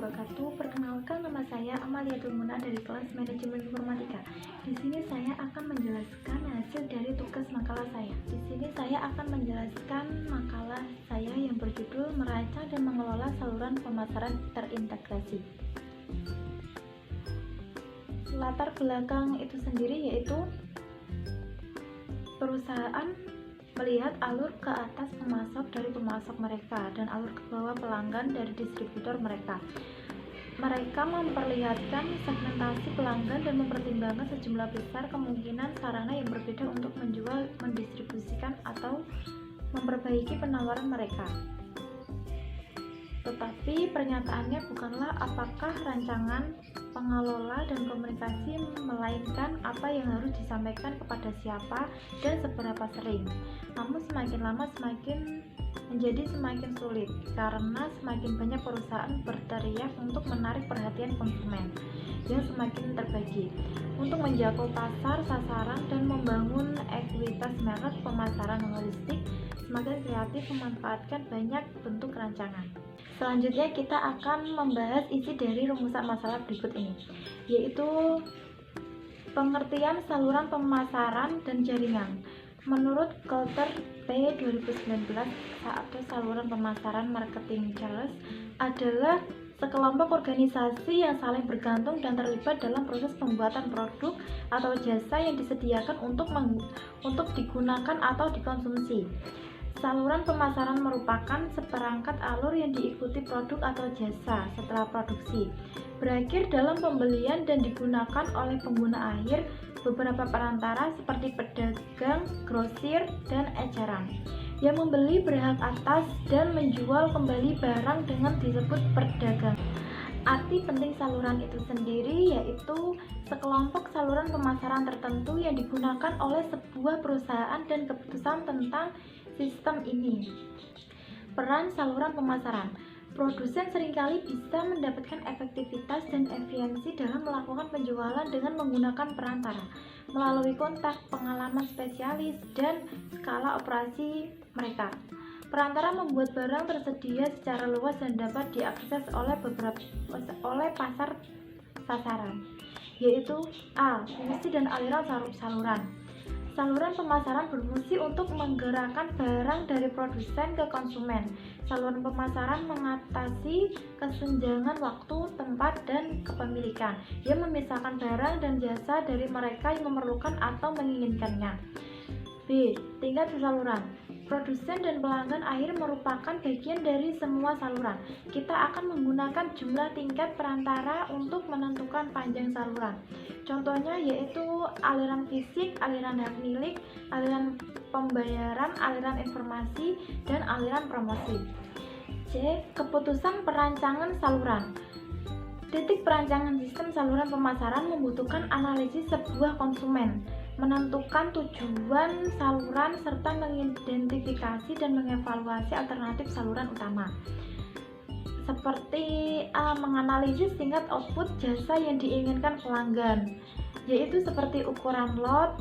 wabarakatuh. Perkenalkan, nama saya Amalia Tulmuna dari kelas Manajemen Informatika. Di sini saya akan menjelaskan hasil dari tugas makalah saya. Di sini saya akan menjelaskan makalah saya yang berjudul Merancang dan Mengelola Saluran Pemasaran Terintegrasi. Latar belakang itu sendiri yaitu perusahaan melihat alur ke atas pemasok dari pemasok mereka dan alur ke bawah pelanggan dari distributor mereka. Mereka memperlihatkan segmentasi pelanggan dan mempertimbangkan sejumlah besar kemungkinan sarana yang berbeda untuk menjual, mendistribusikan, atau memperbaiki penawaran mereka. Tetapi pernyataannya bukanlah apakah rancangan, pengelola, dan komunikasi, melainkan apa yang harus disampaikan kepada siapa dan seberapa sering. Namun semakin lama menjadi semakin sulit karena semakin banyak perusahaan berteriak untuk menarik perhatian konsumen yang semakin terbagi untuk menjangkau pasar sasaran dan membangun ekuitas merek. Pemasaran holistik semakin kreatif memanfaatkan banyak bentuk rancangan. Selanjutnya kita akan membahas isi dari rumusan masalah berikut ini, yaitu pengertian saluran pemasaran dan jaringan. Menurut Coulter P. 2019, atau saluran pemasaran marketing Charles adalah sekelompok organisasi yang saling bergantung dan terlibat dalam proses pembuatan produk atau jasa yang disediakan untuk digunakan atau dikonsumsi. Saluran pemasaran merupakan seperangkat alur yang diikuti produk atau jasa setelah produksi, berakhir dalam pembelian dan digunakan oleh pengguna akhir. Beberapa perantara seperti pedagang, grosir, dan eceran yang membeli berhak atas dan menjual kembali barang dengan disebut perdagang. Arti penting saluran itu sendiri yaitu sekelompok saluran pemasaran tertentu yang digunakan oleh sebuah perusahaan dan keputusan tentang sistem ini. Peran saluran pemasaran. Produsen seringkali bisa mendapatkan efektivitas dan efisiensi dalam melakukan penjualan dengan menggunakan perantara melalui kontak, pengalaman spesialis, dan skala operasi mereka. Perantara membuat barang tersedia secara luas dan dapat diakses oleh pasar sasaran, yaitu A. Fungsi dan aliran saluran. Saluran pemasaran berfungsi untuk menggerakkan barang dari produsen ke konsumen. Saluran pemasaran mengatasi kesenjangan waktu, tempat, dan kepemilikan yang memisahkan barang dan jasa dari mereka yang memerlukan atau menginginkannya. B. Tingkat saluran. Produsen dan pelanggan akhir merupakan bagian dari semua saluran. Kita akan menggunakan jumlah tingkat perantara untuk menentukan panjang saluran. Contohnya yaitu aliran fisik, aliran hak milik, aliran pembayaran, aliran informasi, dan aliran promosi. C. Keputusan perancangan saluran. Titik perancangan sistem saluran pemasaran membutuhkan analisis sebuah konsumen, menentukan tujuan saluran, serta mengidentifikasi dan mengevaluasi alternatif saluran utama. Seperti A. Menganalisis tingkat output jasa yang diinginkan pelanggan, yaitu seperti ukuran lot,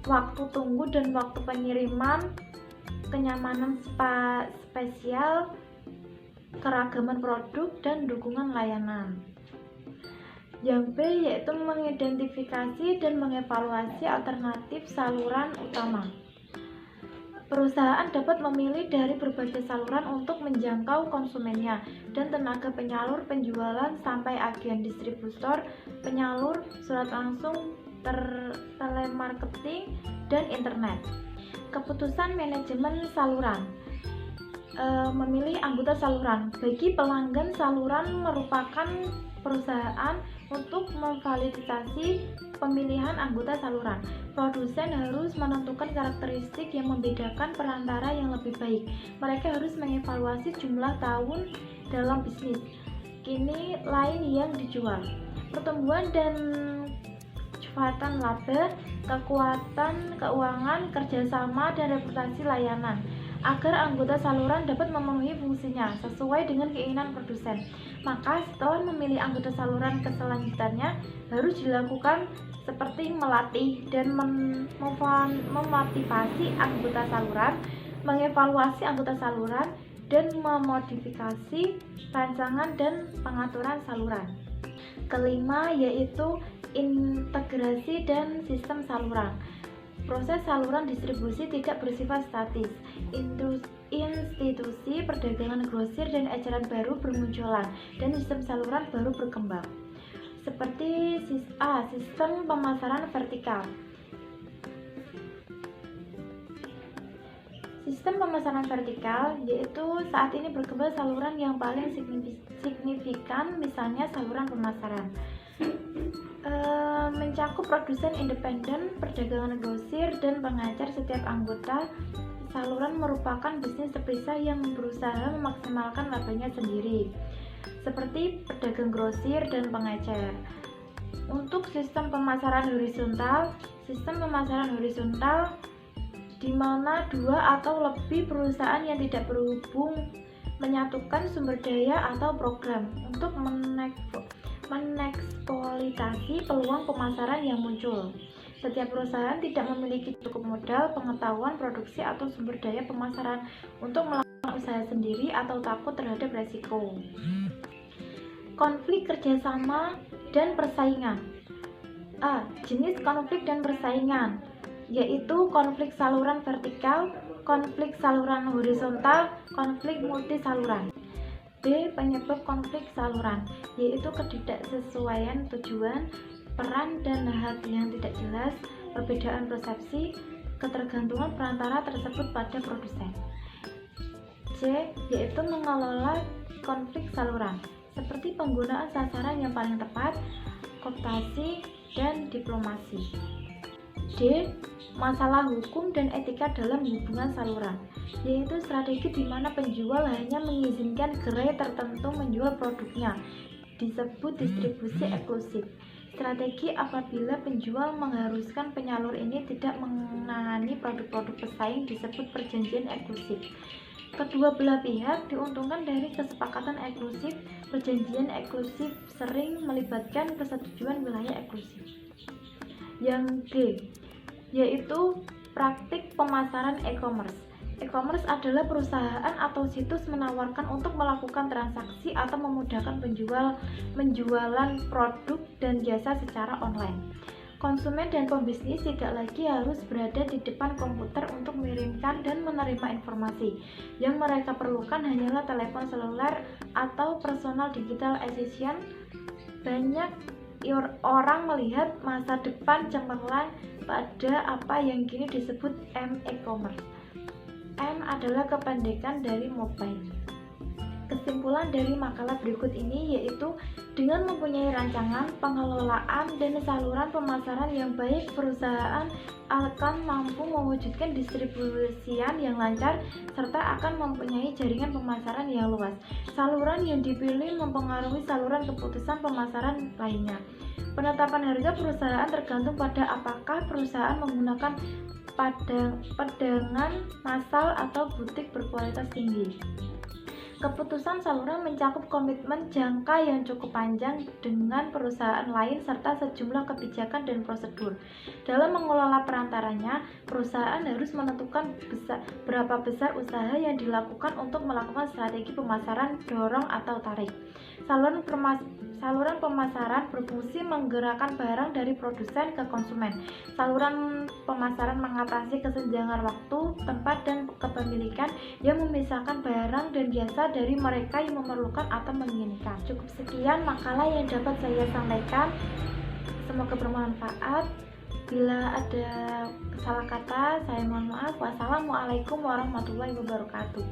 waktu tunggu dan waktu pengiriman, kenyamanan spesial, keragaman produk, dan dukungan layanan. Yang B yaitu mengidentifikasi dan mengevaluasi alternatif saluran utama. Perusahaan dapat memilih dari berbagai saluran untuk menjangkau konsumennya, dan tenaga penyalur, penjualan, sampai agen distributor, penyalur, surat langsung, telemarketing, dan internet. Keputusan manajemen saluran. Memilih anggota saluran. Bagi pelanggan, saluran merupakan perusahaan untuk memfasilitasi pemilihan anggota saluran. Produsen harus menentukan karakteristik yang membedakan perantara yang lebih baik. Mereka harus mengevaluasi jumlah tahun dalam bisnis kini lain yang dijual, pertumbuhan dan kecepatan laba, kekuatan keuangan, kerjasama, dan reputasi layanan, agar anggota saluran dapat memenuhi fungsinya sesuai dengan keinginan produsen. Maka setelah memilih anggota saluran, keselanjutannya harus dilakukan seperti melatih dan memotivasi anggota saluran, mengevaluasi anggota saluran, dan memodifikasi rancangan dan pengaturan saluran. Kelima yaitu integrasi dan sistem saluran. Proses saluran distribusi tidak bersifat statis. Institusi perdagangan grosir dan eceran baru bermunculan dan sistem saluran baru berkembang. Seperti sistem pemasaran vertikal. Sistem pemasaran vertikal yaitu saat ini berkembang saluran yang paling signifikan, misalnya saluran pemasaran. Mencakup produsen independen, perdagangan grosir, dan pengajar setiap anggota. Saluran merupakan bisnis terpisah yang berusaha memaksimalkan labanya sendiri, seperti pedagang grosir dan pengecer. Untuk sistem pemasaran horizontal di mana dua atau lebih perusahaan yang tidak berhubung menyatukan sumber daya atau program untuk mengeksploitasi peluang pemasaran yang muncul. Setiap perusahaan tidak memiliki cukup modal, pengetahuan, produksi, atau sumber daya pemasaran untuk melakukan usaha sendiri atau takut terhadap resiko. Konflik kerjasama dan persaingan. Jenis konflik dan persaingan yaitu konflik saluran vertikal, konflik saluran horizontal, konflik multisaluran. B. Penyebab konflik saluran yaitu ketidaksesuaian tujuan, peran dan hak yang tidak jelas, perbedaan persepsi, ketergantungan perantara tersebut pada produsen. C. Yaitu mengelola konflik saluran seperti penggunaan sasaran yang paling tepat, kooptasi, dan diplomasi. D. Masalah hukum dan etika dalam hubungan saluran, yaitu strategi di mana penjual hanya mengizinkan gerai tertentu menjual produknya, disebut distribusi eksklusif. Strategi apabila penjual mengharuskan penyalur ini tidak menangani produk-produk pesaing disebut perjanjian eksklusif. Kedua belah pihak diuntungkan dari kesepakatan eksklusif. Perjanjian eksklusif sering melibatkan persetujuan wilayah eksklusif. Yang D, yaitu praktik pemasaran e-commerce. E-commerce adalah perusahaan atau situs menawarkan untuk melakukan transaksi atau memudahkan penjualan produk dan jasa secara online. Konsumen dan pembisnis tidak lagi harus berada di depan komputer untuk mengirimkan dan menerima informasi. Yang mereka perlukan hanyalah telepon seluler atau personal digital assistant. Banyak orang melihat masa depan cemerlang pada apa yang kini disebut m-e-commerce. M adalah kependekan dari mobile. Kesimpulan dari makalah berikut ini yaitu dengan mempunyai rancangan, pengelolaan, dan saluran pemasaran yang baik, perusahaan akan mampu mewujudkan distribusian yang lancar serta akan mempunyai jaringan pemasaran yang luas. Saluran yang dipilih mempengaruhi saluran keputusan pemasaran lainnya. Penetapan harga perusahaan tergantung pada apakah perusahaan menggunakan pedagang massal atau butik berkualitas tinggi. Keputusan saluran mencakup komitmen jangka yang cukup panjang dengan perusahaan lain serta sejumlah kebijakan dan prosedur. Dalam mengelola perantaranya, perusahaan harus menentukan berapa besar usaha yang dilakukan untuk melakukan strategi pemasaran dorong atau tarik. Saluran pemasaran berfungsi menggerakkan barang dari produsen ke konsumen. Saluran pemasaran mengatasi kesenjangan waktu, tempat, dan kepemilikan yang memisahkan barang dan jasa dari mereka yang memerlukan atau menginginkan. Cukup sekian makalah yang dapat saya sampaikan. Semoga bermanfaat. Bila ada salah kata, saya mohon maaf. Wassalamualaikum warahmatullahi wabarakatuh.